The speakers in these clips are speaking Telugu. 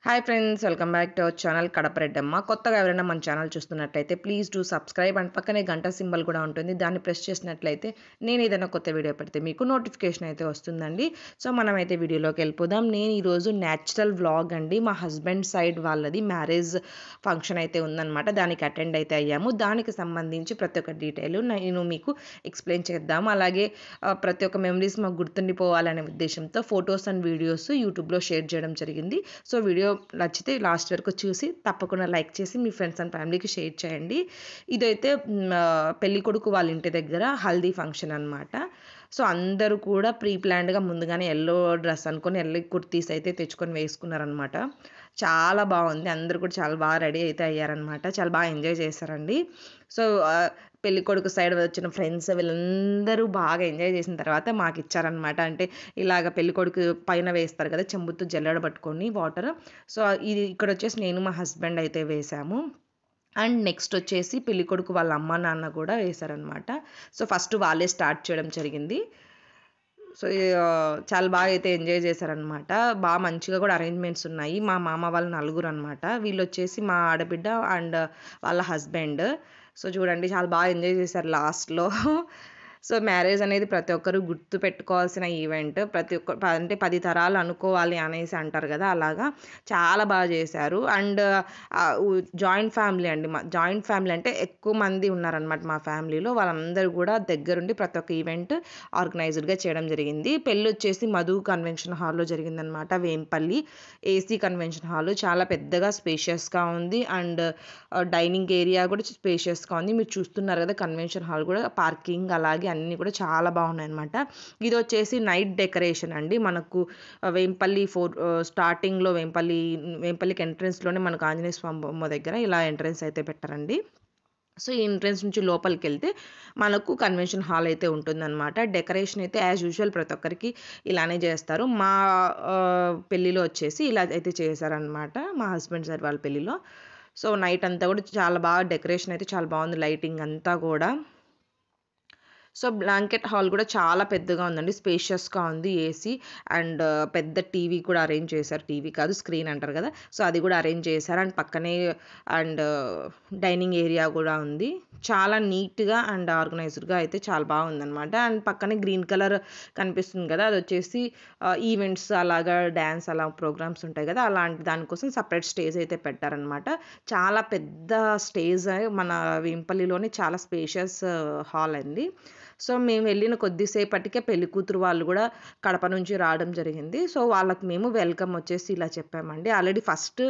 Hi friends, welcome back to our channel Kadapa Reddamma. కొత్తగా ఎవరైనా మన ఛానల్ చూస్తున్నట్లయితే ప్లీజ్ డూ సబ్స్క్రైబ్ అండ్ పక్కనే గంట సింబల్ కూడా ఉంటుంది. దాన్ని ప్రెస్ చేసినట్లయితే నేను ఏదైనా కొత్త వీడియో పెడితే మీకు నోటిఫికేషన్ అయితే వస్తుందండి. సో మనమైతే వీడియోలోకి వెళ్ళిపోదాం. నేను ఈరోజు న్యాచురల్ వ్లాగ్ అండి. మా హస్బెండ్ సైడ్ వాళ్ళది మ్యారేజ్ ఫంక్షన్ అయితే ఉందన్నమాట. దానికి అటెండ్ అయితే అయ్యాము. దానికి సంబంధించి ప్రతి ఒక్క డీటెయిల్ నేను మీకు ఎక్స్ప్లెయిన్ చేద్దాము. అలాగే ప్రతి ఒక్క మెమరీస్ మాకు గుర్తుండిపోవాలనే ఉద్దేశంతో ఫొటోస్ అండ్ వీడియోస్ యూట్యూబ్లో షేర్ చేయడం జరిగింది. సో వీడియో నచ్చితే లాస్ట్ వరకు చూసి తప్పకుండా లైక్ చేసి మీ ఫ్రెండ్స్ అండ్ ఫ్యామిలీకి షేర్ చేయండి. ఇదైతే పెళ్లి కొడుకు వాళ్ళ ఇంటి దగ్గర హల్దీ ఫంక్షన్ అనమాట. సో అందరూ కూడా ప్రీ ప్లాన్డ్గా ముందుగానే ఎల్లో డ్రెస్ అనుకొని ఎల్లో కుర్తీస్ అయితే తెచ్చుకొని వేసుకున్నారనమాట. చాలా బాగుంది. అందరూ కూడా చాలా బాగా రెడీ అయితే అయ్యారనమాట. చాలా బాగా ఎంజాయ్ చేశారండి. సో పెళ్లి కొడుకు సైడ్ వచ్చిన ఫ్రెండ్స్ వీళ్ళందరూ బాగా ఎంజాయ్ చేసిన తర్వాత మాకు ఇచ్చారనమాట. అంటే ఇలాగ పెళ్లి కొడుకు పైన వేస్తారు కదా చెంబుతో జల్లెడ పట్టుకొని వాటర్. సో ఇది ఇక్కడ వచ్చేసి నేను మా హస్బెండ్ అయితే వేసాము. అండ్ నెక్స్ట్ వచ్చేసి పెళ్లి కొడుకు వాళ్ళ అమ్మ నాన్న కూడా వేశారనమాట. సో ఫస్ట్ వాళ్ళే స్టార్ట్ చేయడం జరిగింది. సో చాలా బాగా అయితే ఎంజాయ్ చేశారనమాట. బాగా మంచిగా కూడా అరేంజ్మెంట్స్ ఉన్నాయి. మా మామ వాళ్ళు నలుగురు అనమాట. వీళ్ళు వచ్చేసి మా ఆడబిడ్డ అండ్ వాళ్ళ హస్బెండ్. సో చూడండి చాలా బాగా ఎంజాయ్ చేశారు లాస్ట్లో. సో మ్యారేజ్ అనేది ప్రతి ఒక్కరు గుర్తు పెట్టుకోవాల్సిన ఈవెంట్. ప్రతి ఒక్క అంటే 10 తరాలు అనుకోవాలి అనేసి అంటారు కదా, అలాగా చాలా బాగా చేశారు. అండ్ జాయింట్ ఫ్యామిలీ అండి. మా జాయింట్ ఫ్యామిలీ అంటే ఎక్కువ మంది ఉన్నారనమాట మా ఫ్యామిలీలో. వాళ్ళందరూ కూడా దగ్గరుండి ప్రతి ఒక్క ఈవెంట్ ఆర్గనైజ్డ్గా చేయడం జరిగింది. పెళ్ళి వచ్చేసి మధు కన్వెన్షన్ హాల్లో జరిగిందనమాట. వేంపల్లి ఏసీ కన్వెన్షన్ హాల్ చాలా పెద్దగా స్పేషియస్గా ఉంది. అండ్ డైనింగ్ ఏరియా కూడా స్పేషియస్గా ఉంది. మీరు చూస్తున్నారు కదా, కన్వెన్షన్ హాల్ కూడా పార్కింగ్ అలాగే అన్నీ కూడా చాలా బాగున్నాయి అనమాట. ఇది వచ్చేసి నైట్ డెకరేషన్ అండి. మనకు వేంపల్లి స్టార్టింగ్లో వేంపల్లికి ఎంట్రన్స్లోనే మనకు ఆంజనేయ స్వామి బొమ్మ దగ్గర ఇలా ఎంట్రన్స్ అయితే పెట్టారండి. సో ఈ ఎంట్రన్స్ నుంచి లోపలికి వెళ్తే మనకు కన్వెన్షన్ హాల్ అయితే ఉంటుందన్నమాట. డెకరేషన్ అయితే యాజ్ యూజువల్ ప్రతి ఒక్కరికి ఇలానే చేస్తారు. మా పెళ్ళిలో వచ్చేసి ఇలా అయితే చేశారనమాట, మా హస్బెండ్ సార్ వాళ్ళ పెళ్ళిలో. సో నైట్ అంతా కూడా చాలా బాగా డెకరేషన్ అయితే చాలా బాగుంది, లైటింగ్ అంతా కూడా. సో బ్లాంకెట్ హాల్ కూడా చాలా పెద్దగా ఉందండి, స్పేషియస్గా ఉంది. ఏసీ అండ్ పెద్ద టీవీ కూడా అరేంజ్ చేశారు. టీవీ కాదు, స్క్రీన్ అంటారు కదా, సో అది కూడా అరేంజ్ చేశారు. అండ్ పక్కనే అండ్ డైనింగ్ ఏరియా కూడా ఉంది. చాలా నీట్గా అండ్ ఆర్గనైజ్డ్గా అయితే చాలా బాగుందన్నమాట. అండ్ పక్కనే గ్రీన్ కలర్ కనిపిస్తుంది కదా, అది వచ్చేసి ఈవెంట్స్ అలాగా డ్యాన్స్ అలా ప్రోగ్రామ్స్ ఉంటాయి కదా, అలాంటి దానికోసం సపరేట్ స్టేజ్ అయితే పెట్టారనమాట. చాలా పెద్ద స్టేజ్ మన వేంపల్లిలోనే చాలా స్పేషియస్ హాల్ అండి. సో మేము వెళ్ళిన కొద్దిసేపటికే పెళ్లి కూతురు వాళ్ళు కూడా కడప నుంచి రావడం జరిగింది. సో వాళ్ళకి మేము వెల్కమ్ వచ్చేసి ఇలా చెప్పామండి. ఆల్రెడీ ఫస్ట్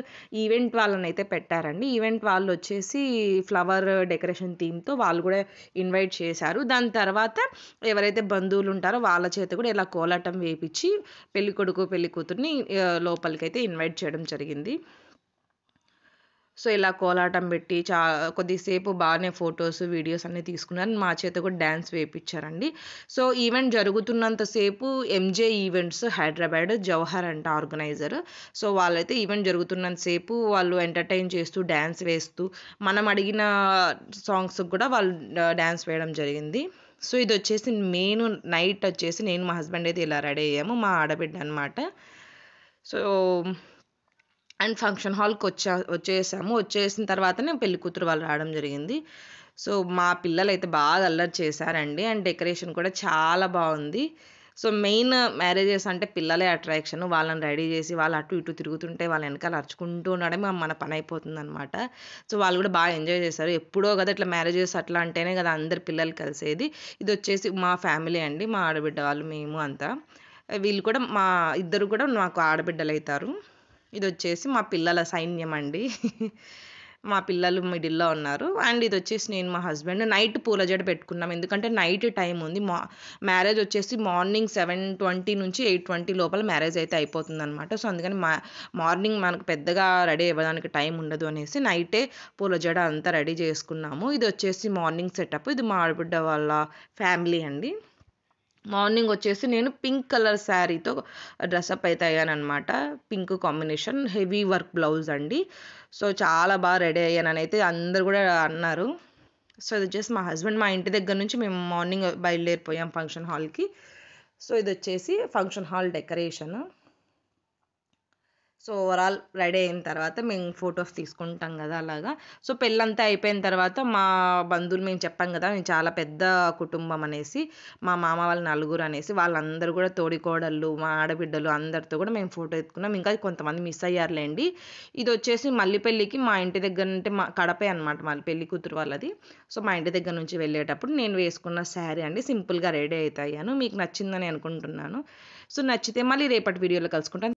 ఈవెంట్ వాళ్ళని అయితే పెట్టారండి. ఈవెంట్ వాళ్ళు వచ్చేసి ఫ్లవర్ డెకరేషన్ థీమ్తో వాళ్ళు కూడా ఇన్వైట్ చేశారు. దాని తర్వాత ఎవరైతే బంధువులు ఉంటారో వాళ్ళ చేత కూడా ఇలా కోలాటం వేపించి పెళ్లి కొడుకు పెళ్లి కూతుర్ని లోపలికైతే ఇన్వైట్ చేయడం జరిగింది. సో ఇలా కోలాటం పెట్టి కొద్దిసేపు బాగానే ఫొటోస్ వీడియోస్ అన్నీ తీసుకున్నారు. మా చేత కూడా డ్యాన్స్ వేయించారండి. సో ఈవెంట్ జరుగుతున్నంతసేపు ఎంజే ఈవెంట్స్ హైదరాబాద్ జవహర్ అంట ఆర్గనైజర్. సో వాళ్ళైతే ఈవెంట్ జరుగుతున్నంతసేపు వాళ్ళు ఎంటర్టైన్ చేస్తూ డ్యాన్స్ వేస్తూ మనం అడిగిన సాంగ్స్ కూడా వాళ్ళు డ్యాన్స్ వేయడం జరిగింది. సో ఇది వచ్చేసి మెయిన్ నైట్ వచ్చేసి నేను మా హస్బెండ్ అయితే ఇలా రెడీ అయ్యాము, మా ఆడబిడ్డ అనమాట. సో అండ్ ఫంక్షన్ హాల్కి వచ్చేసాము. వచ్చేసిన తర్వాతనే పెళ్లి కూతురు వాళ్ళు రావడం జరిగింది. సో మా పిల్లలు అయితే బాగా అల్లరి చేశారండి. అండ్ డెకరేషన్ కూడా చాలా బాగుంది. సో మెయిన్ మ్యారేజెస్ అంటే పిల్లలే అట్రాక్షన్. వాళ్ళని రెడీ చేసి వాళ్ళు అటు ఇటు తిరుగుతుంటే వాళ్ళ వెనకాల అరుచుకుంటూ ఉండడమే మన పని అయిపోతుంది అనమాట. సో వాళ్ళు కూడా బాగా ఎంజాయ్ చేశారు. ఎప్పుడో కదా ఇట్లా మ్యారేజెస్ అట్లా అంటేనే కదా అందరు పిల్లలు కలిసేది. ఇది వచ్చేసి మా ఫ్యామిలీ అండి, మా ఆడబిడ్డ వాళ్ళు మేము అంతా. వీళ్ళు కూడా మా ఇద్దరు కూడా నాకు ఆడబిడ్డలు అవుతారు. ఇది వచ్చేసి మా పిల్లల సైన్యం అండి. మా పిల్లలు మిడిల్లో ఉన్నారు. అండ్ ఇది వచ్చేసి నేను మా హస్బెండ్ నైట్ పూల జడ పెట్టుకున్నాం, ఎందుకంటే నైట్ టైం ఉంది. మ్యారేజ్ వచ్చేసి మార్నింగ్ 7:20 నుంచి 8:20 లోపల మ్యారేజ్ అయితే అయిపోతుంది అనమాట. సో అందుకని మార్నింగ్ మనకు పెద్దగా రెడీ అవ్వడానికి టైం ఉండదు అనేసి నైటే పూల జడ అంతా రెడీ చేసుకున్నాము. ఇది వచ్చేసి మార్నింగ్ సెటప్. ఇది మా ఆడబిడ్డ వాళ్ళ ఫ్యామిలీ అండి. మార్నింగ్ వచ్చేసి నేను పింక్ కలర్ శారీతో డ్రెస్అప్ అయితే అయ్యానమాట. Pink combination heavy work blouse అండి. సో చాలా బాగా రెడీ అయ్యానని అయితే అందరు కూడా అన్నారు. సో ఇది వచ్చేసి మా హస్బెండ్, మా ఇంటి దగ్గర నుంచి మేము మార్నింగ్ బయలుదేరిపోయాం ఫంక్షన్ హాల్కి. సో ఇది వచ్చేసి function hall decoration. So overall ready అయిన తర్వాత మేము ఫొటోస్ తీసుకుంటాం కదా అలాగా. సో పెళ్ళంతా అయిపోయిన తర్వాత మా బంధువులు మేము చెప్పాం కదా మేము చాలా పెద్ద కుటుంబం అనేసి, మా మామ వాళ్ళ నలుగురు అనేసి వాళ్ళందరూ కూడా తోడికోడళ్ళు, మా ఆడబిడ్డలు అందరితో కూడా మేము ఫోటో ఎత్తుకున్నాం. ఇంకా కొంతమంది మిస్ అయ్యారులేండి. ఇది వచ్చేసి మల్లిపెళ్ళికి మా ఇంటి దగ్గర నుండి మా కడపే అనమాట మళ్ళీ పెళ్లి కూతురు వాళ్ళది. సో మా ఇంటి దగ్గర నుంచి వెళ్ళేటప్పుడు నేను వేసుకున్న శారీ అండి. సింపుల్గా రెడీ అయితే అయ్యాను. మీకు నచ్చిందని అనుకుంటున్నాను. సో నచ్చితే మళ్ళీ రేపటి వీడియోలో కలుసుకుంటాను.